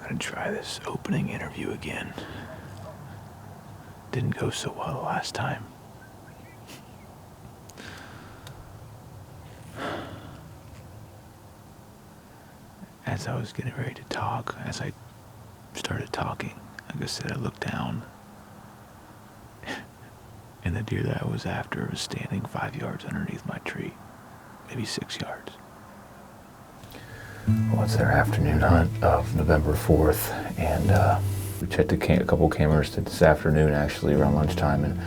gonna try this opening interview again. Didn't go so well last time. As I was getting ready to talk, as I started talking, like I said, I looked down, and the deer that I was after was standing 5 yards underneath my tree, maybe 6 yards. Well, it's their afternoon hunt of November 4th, and we checked a couple cameras this afternoon, actually, around lunchtime, and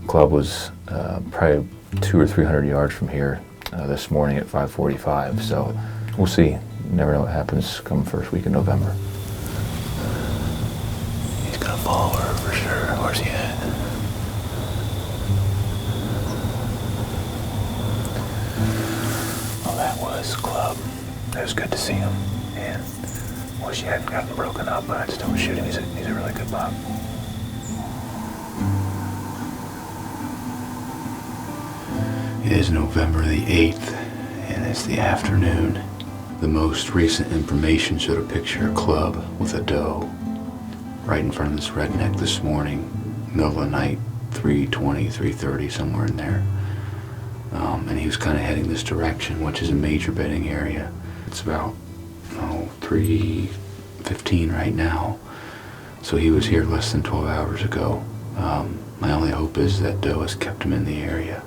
the club was probably 200 or 300 yards from here this morning at 5:45, so we'll see. You never know what happens come first week in November. He's gonna follow her for sure. Where's he at? Well, that was Club. It was good to see him, and wish he hadn't gotten broken up, but I'd still shoot him. He's a really good buck. It is November the 8th, and it's the afternoon. The most recent information showed a picture of Club with a doe right in front of this redneck this morning, middle of the night, 3:20, 3:30, somewhere in there. And he was kind of heading this direction, which is a major bedding area. It's about 3:15 right now, so he was here less than 12 hours ago. My only hope is that doe has kept him in the area.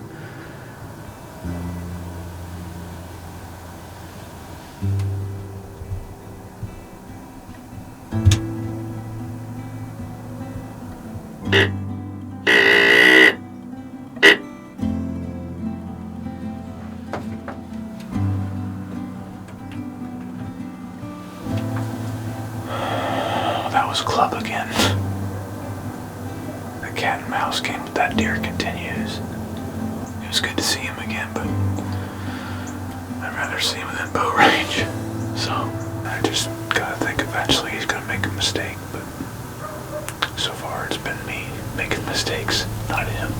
That was Club again. The cat and mouse game with that deer continues. It was good to see him again, but I'd rather see him within bow range. So I just gotta think eventually he's gonna make a mistake, but so far it's been me making mistakes, not him.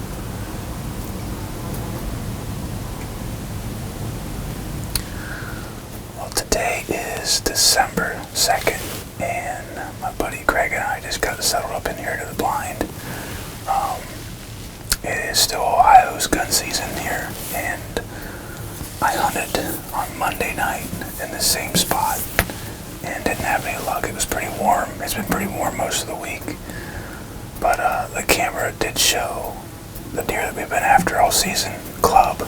Well, today is December 2nd, and my buddy Greg and I just got settled up in here to the blind. It is still Ohio's gun season here, and I hunted on Monday night in the same spot and didn't have any luck. It was pretty warm. It's been pretty warm most of the week, but the camera did show the deer that we've been after all season. Club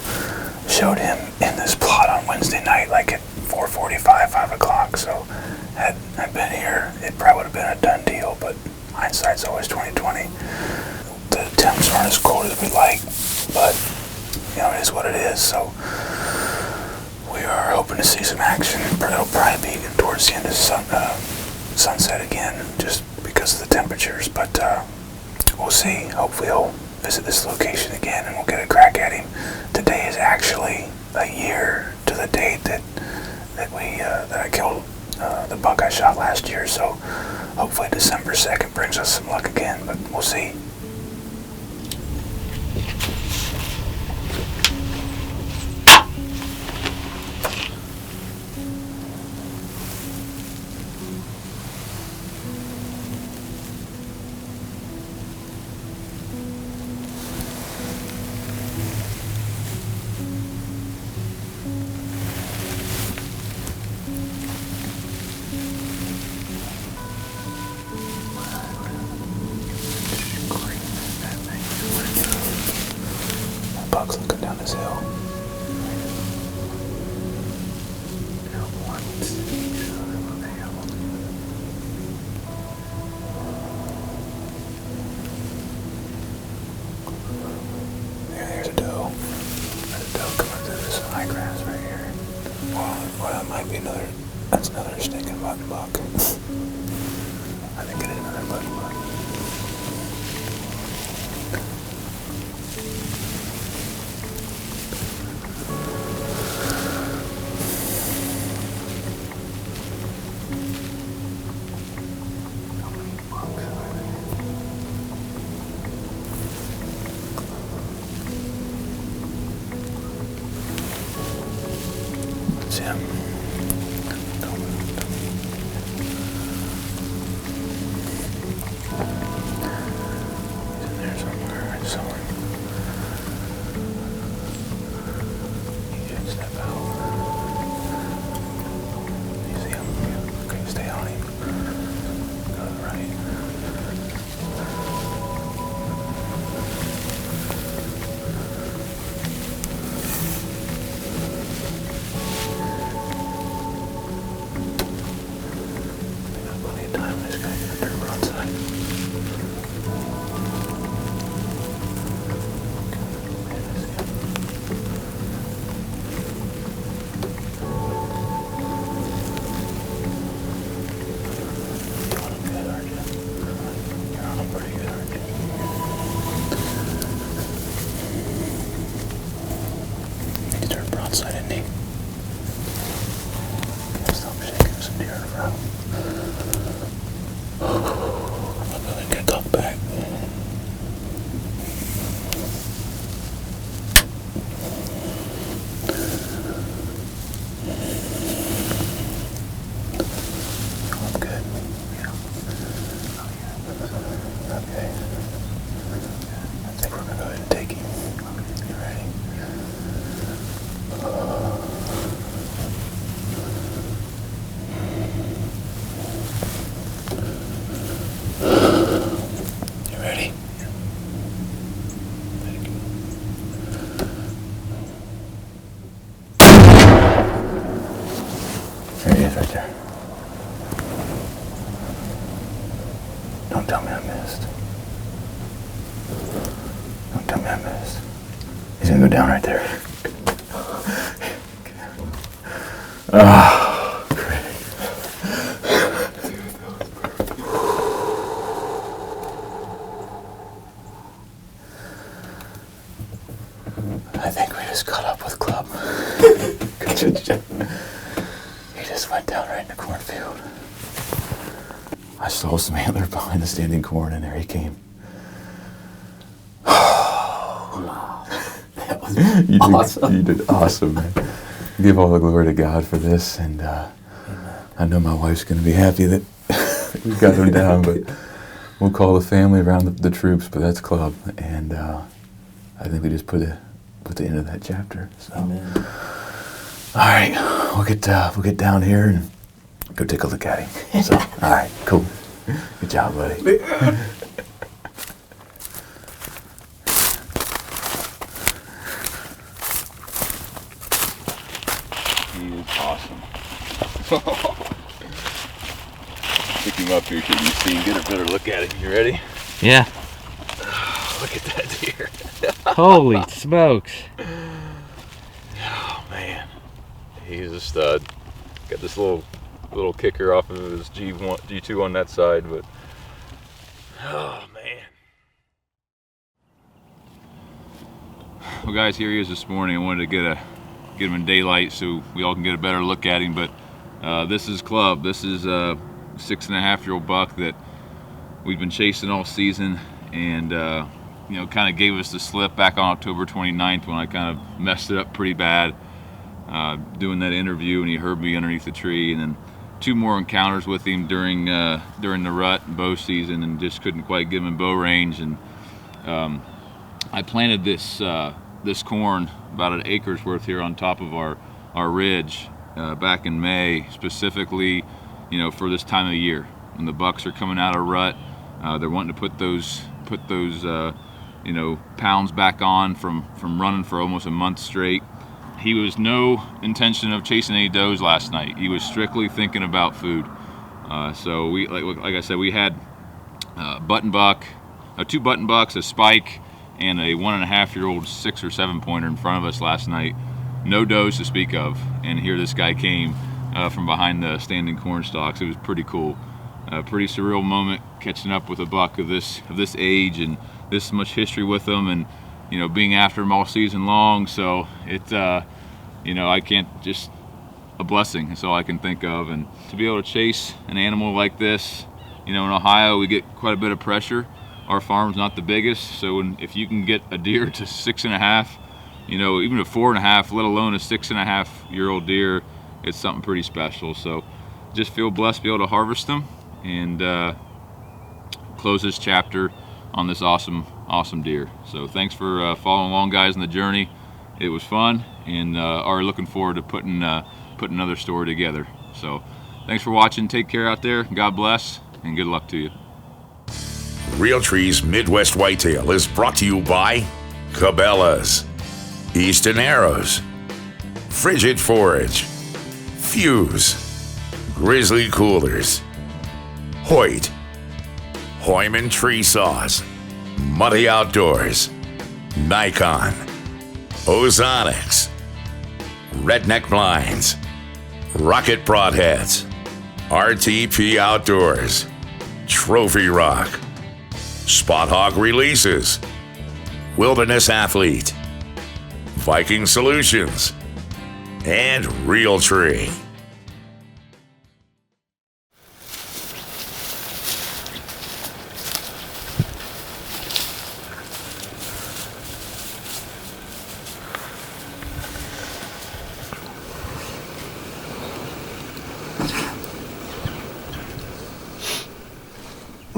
showed him in this plot on Wednesday night, like at 4:45, 5 o'clock. So had I been here, it probably would have been a done deal, but hindsight's always 20/20. The temps aren't as cold as we'd like, but it is what it is. So we are hoping to see some action. It'll probably be towards the end of sunset again, just because of the temperatures. But we'll see. Hopefully he'll visit this location again, and we'll get a crack at him. Today is actually a year to the date that I killed the buck I shot last year. So hopefully December 2nd brings us some luck again, but we'll see. Buck's looking down this hill. There's a doe. There's a doe coming through this high grass right here. Well, that might be another. That's another stinking button buck. I think it is another button buck. It's him. I'm gonna talk back. I'm good. Yeah. Okay. I think we're gonna go ahead and take him. You ready? You ready? There he is right there. Don't tell me I missed. Don't tell me I missed. He's gonna go down right there. Oh, great. I think we just caught up with Club. He just went down right in the cornfield. I saw some antler behind the standing corn, and there he came. Wow. That was awesome. You did awesome, man. Give all the glory to God for this, and I know my wife's going to be happy that we got him down, but we'll call the family around the troops, but that's Club, and I think we just put the end of that chapter. So. Amen. All right, we'll get down here and go take a look at him. So, all right, cool. Good job, buddy. He is awesome. Pick him up here so you can see and get a better look at him. You ready? Yeah. Look at that deer. Holy smokes. Oh man, he's a stud. Got this little kicker off of his G2 on that side, but oh man. Well, guys, here he is this morning. I wanted to get him in daylight so we all can get a better look at him. But this is Club. This is a 6.5-year-old buck that we've been chasing all season, and kind of gave us the slip back on October 29th when I kind of messed it up pretty bad doing that interview, and he heard me underneath the tree, and then 2 more encounters with him during the rut and bow season, and just couldn't quite get him in bow range. And I planted this corn about an acre's worth here on top of our ridge back in May, specifically for this time of year when the bucks are coming out of rut. They're wanting to put those pounds back on from running for almost a month straight. He was no intention of chasing any does last night. He was strictly thinking about food. So we, like I said, we had button buck, 2 button bucks, a spike, and a 1.5-year-old 6 or 7 pointer in front of us last night. No does to speak of, and here this guy came from behind the standing corn stalks. It was pretty cool. A pretty surreal moment catching up with a buck of this age and this much history with him, and being after him all season long. So it's I can't, just a blessing. That's all I can think of. And to be able to chase an animal like this, in Ohio we get quite a bit of pressure. Our farm's not the biggest, so if you can get a deer to 6.5, even a 4.5, let alone a 6.5-year-old deer, it's something pretty special. So just feel blessed to be able to harvest them and close this chapter on this awesome deer. So thanks for following along, guys, in the journey. It was fun, and are looking forward to putting another story together. So thanks for watching. Take care out there. God bless, and good luck to you. Realtree's Midwest Whitetail is brought to you by Cabela's, Easton Arrows, Frigid Forage, Fuse, Grizzly Coolers, Hoyt, Hoyman Tree Saws, Muddy Outdoors, Nikon, Ozonics, Redneck Blinds, Rocket Broadheads, RTP Outdoors, Trophy Rock, Spot Hog Releases, Wilderness Athlete, Viking Solutions, and Realtree.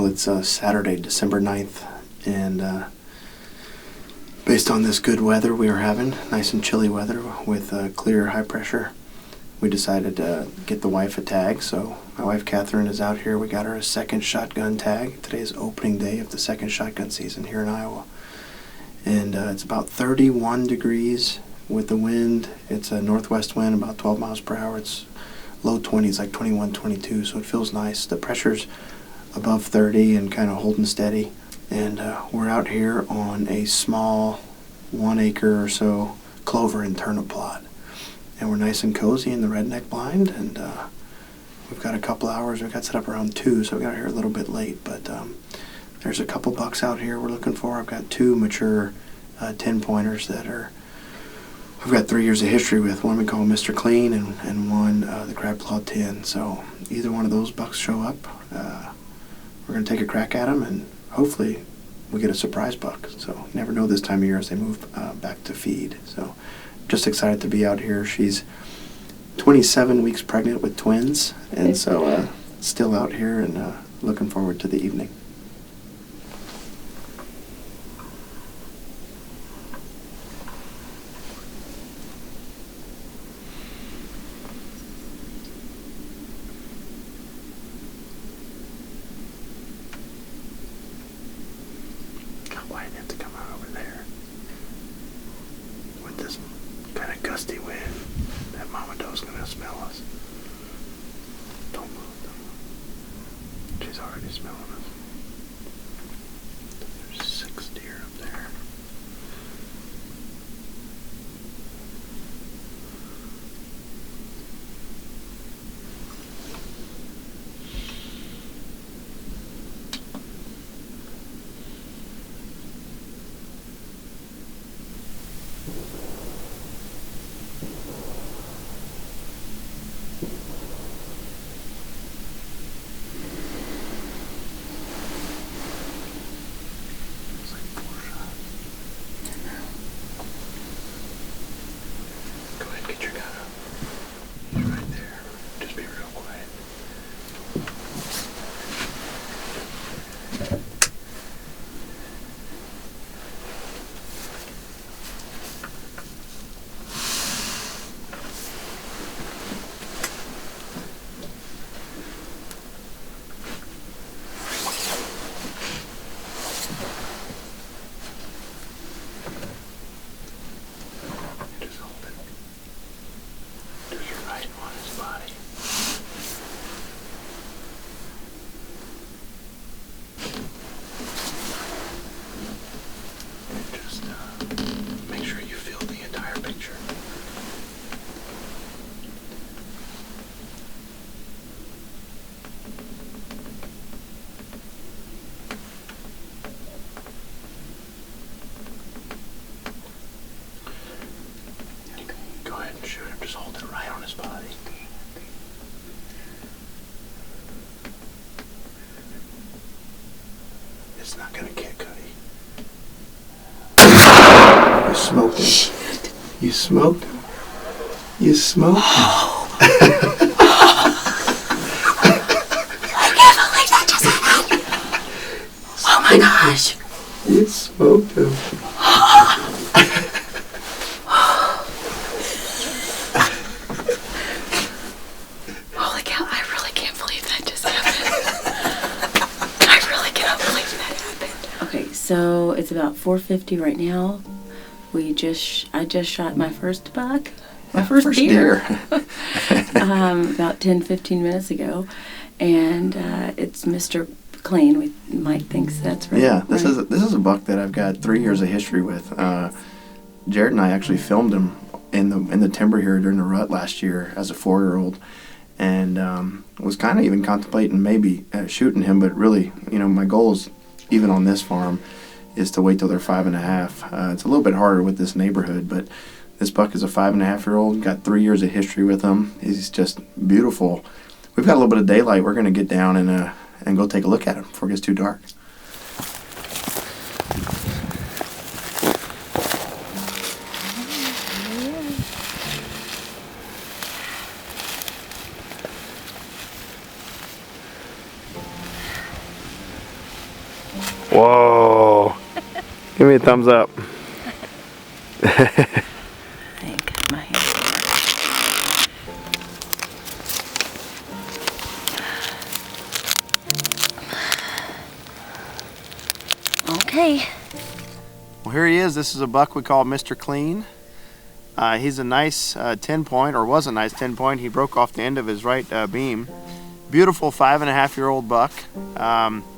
Well, it's Saturday, December 9th, and based on this good weather we are having, nice and chilly weather with clear high pressure, we decided to get the wife a tag. So my wife Kathryn is out here. We got her a second shotgun tag. Today's opening day of the second shotgun season here in Iowa. And it's about 31 degrees with the wind. It's a northwest wind, about 12 miles per hour. It's low 20s, like 21, 22, so it feels nice. The pressure's above 30 and kind of holding steady. And we're out here on a small 1 acre or so clover and turnip plot. And we're nice and cozy in the Redneck blind, and we've got a couple hours. We got set up around 2, so we got here a little bit late, but there's a couple bucks out here we're looking for. I've got 2 mature 10-pointers that are, we've got 3 years of history with. One we call Mr. Clean, and one the Crab Claw 10. So either one of those bucks show up, we're going to take a crack at them, and hopefully we get a surprise buck. So you never know this time of year as they move back to feed. So just excited to be out here. She's 27 weeks pregnant with twins, and so still out here and looking forward to the evening. Why didn't have to come out over there with this kind of gusty wind? That mama doe's gonna smell us. Don't move, don't move. She's already smelling us. There's 6 deer up there. It's like 4 shots. Go ahead, get your gun up. He's right there. Just be real quiet. Just hold it. Just right on his body. And just make sure you feel the entire picture. Go ahead and shoot him. Just hold it right on his body. It's not gonna kick, Cuddy. You smoked him. You smoked him. You smoked him. I can't believe that just happened. Oh my gosh. You smoked him. Holy cow, I really can't believe that just happened. I really cannot believe that happened. Okay, so it's about 4:50 right now. I just shot my first buck. My first deer. About 10-15 minutes ago. And it's Mr. McClain. Mike thinks that's right. Yeah, this is a buck that I've got 3 years of history with. Jared and I actually filmed him in the timber here during the rut last year as a 4-year-old, and was kind of even contemplating maybe shooting him, but really, my goal is, even on this farm, is to wait till they're 5.5. It's a little bit harder with this neighborhood, but this buck is a 5.5-year-old, got 3 years of history with him. He's just beautiful. We've got a little bit of daylight. We're going to get down and go take a look at him before it gets too dark. Whoa. Give me a thumbs up. I think my hand. Okay. Well, here he is. This is a buck we call Mr. Clean. He's a nice 10-point, or was a nice 10-point. He broke off the end of his right beam. Beautiful 5.5-year-old buck.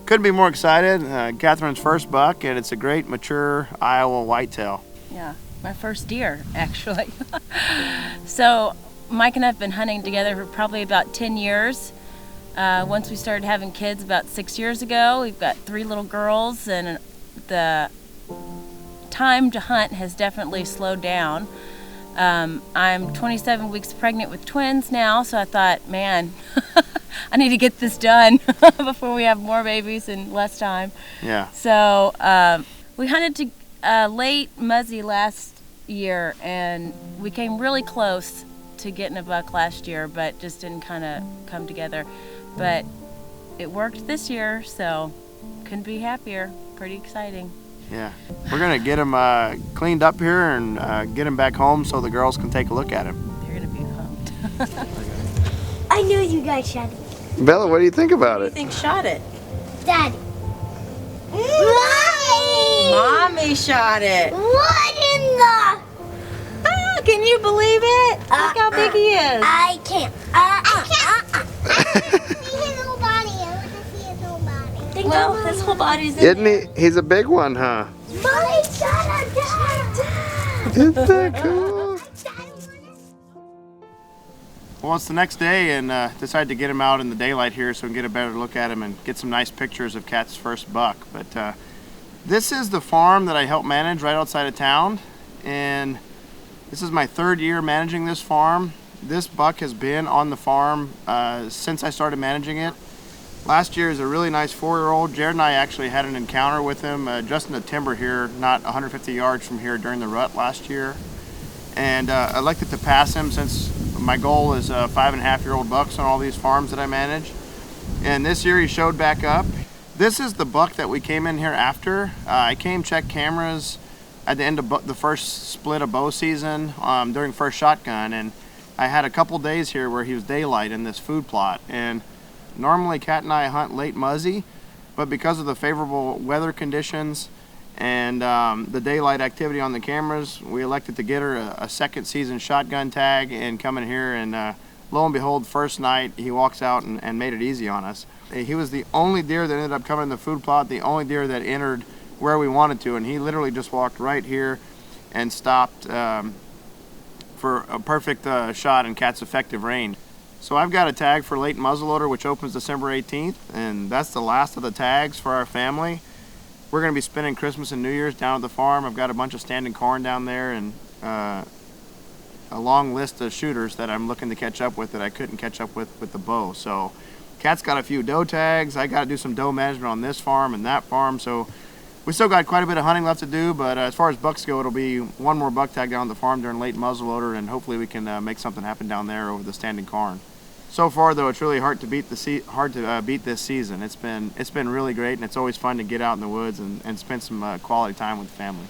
Couldn't be more excited. Kathryn's first buck, and it's a great mature Iowa whitetail. Yeah, my first deer, actually. So Mike and I have been hunting together for probably about 10 years. Once we started having kids about 6 years ago, we've got 3 little girls, and the time to hunt has definitely slowed down. I'm 27 weeks pregnant with twins now, so I thought, man, I need to get this done before we have more babies and less time. Yeah. So we hunted to late Muzzy last year, and we came really close to getting a buck last year, but just didn't kind of come together. But it worked this year, so couldn't be happier. Pretty exciting. Yeah. We're going to get him cleaned up here and get him back home so the girls can take a look at him. You're going to be pumped. I knew you guys shot it. Bella, what do you think about I it? think shot it. Daddy. Mommy! Mommy shot it. What in the... Ah, can you believe it? Look how big he is. I can't. I can't. I want to see his whole body. I want to see his whole body. Well, his whole body's in Isn't there. he? He's a big one, huh? Mommy shot a dad. Isn't that cool? Well, it's the next day, and decided to get him out in the daylight here so we can get a better look at him and get some nice pictures of Kat's first buck. But this is the farm that I help manage right outside of town, and this is my 3rd year managing this farm. This buck has been on the farm since I started managing it. Last year is a really nice 4-year-old. Jared and I actually had an encounter with him just in the timber here, not 150 yards from here during the rut last year. And I elected to pass him since my goal is 5.5-year-old bucks on all these farms that I manage. And this year he showed back up. This is the buck that we came in here after. I came check cameras at the end of the first split of bow season during first shotgun, and I had a couple days here where he was daylight in this food plot. And normally Kat and I hunt late Muzzy, but because of the favorable weather conditions and the daylight activity on the cameras, we elected to get her a second season shotgun tag and come in here, and lo and behold, first night he walks out and made it easy on us. He was the only deer that ended up coming in the food plot, the only deer that entered where we wanted to, and he literally just walked right here and stopped for a perfect shot in Kat's effective range. So I've got a tag for late muzzleloader, which opens December 18th, and that's the last of the tags for our family. We're going to be spending Christmas and New Year's down at the farm. I've got a bunch of standing corn down there, and a long list of shooters that I'm looking to catch up with that I couldn't catch up with the bow. So Kat's got a few doe tags. I got to do some doe management on this farm and that farm. So we still got quite a bit of hunting left to do, but as far as bucks go, it'll be one more buck tag down at the farm during late muzzleloader, and hopefully we can make something happen down there over the standing corn. So far, though, it's really hard to beat beat this season. It's been really great, and it's always fun to get out in the woods and spend some quality time with the family.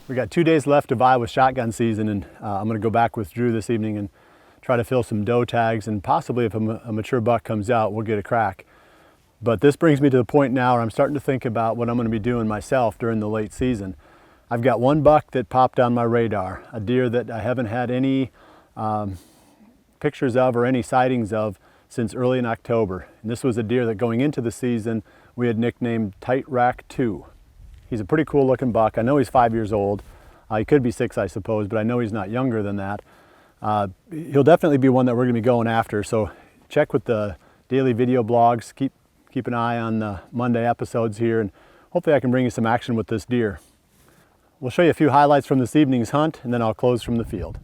We got 2 days left of Iowa shotgun season, and I'm going to go back with Drew this evening and try to fill some doe tags, and possibly if a mature buck comes out, we'll get a crack. But this brings me to the point now where I'm starting to think about what I'm going to be doing myself during the late season. I've got one buck that popped on my radar, a deer that I haven't had any pictures of or any sightings of since early in October. And this was a deer that going into the season we had nicknamed Tight Rack 2. He's a pretty cool looking buck. I know he's 5 years old. He could be 6, I suppose, but I know he's not younger than that. He'll definitely be one that we're going to be going after, so check with the daily video blogs. Keep an eye on the Monday episodes here, and hopefully I can bring you some action with this deer. We'll show you a few highlights from this evening's hunt, and then I'll close from the field.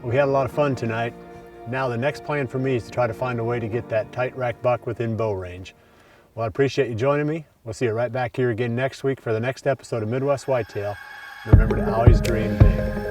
We had a lot of fun tonight. Now the next plan for me is to try to find a way to get that tight rack buck within bow range. Well, I appreciate you joining me. We'll see you right back here again next week for the next episode of Midwest Whitetail. Remember to always dream big.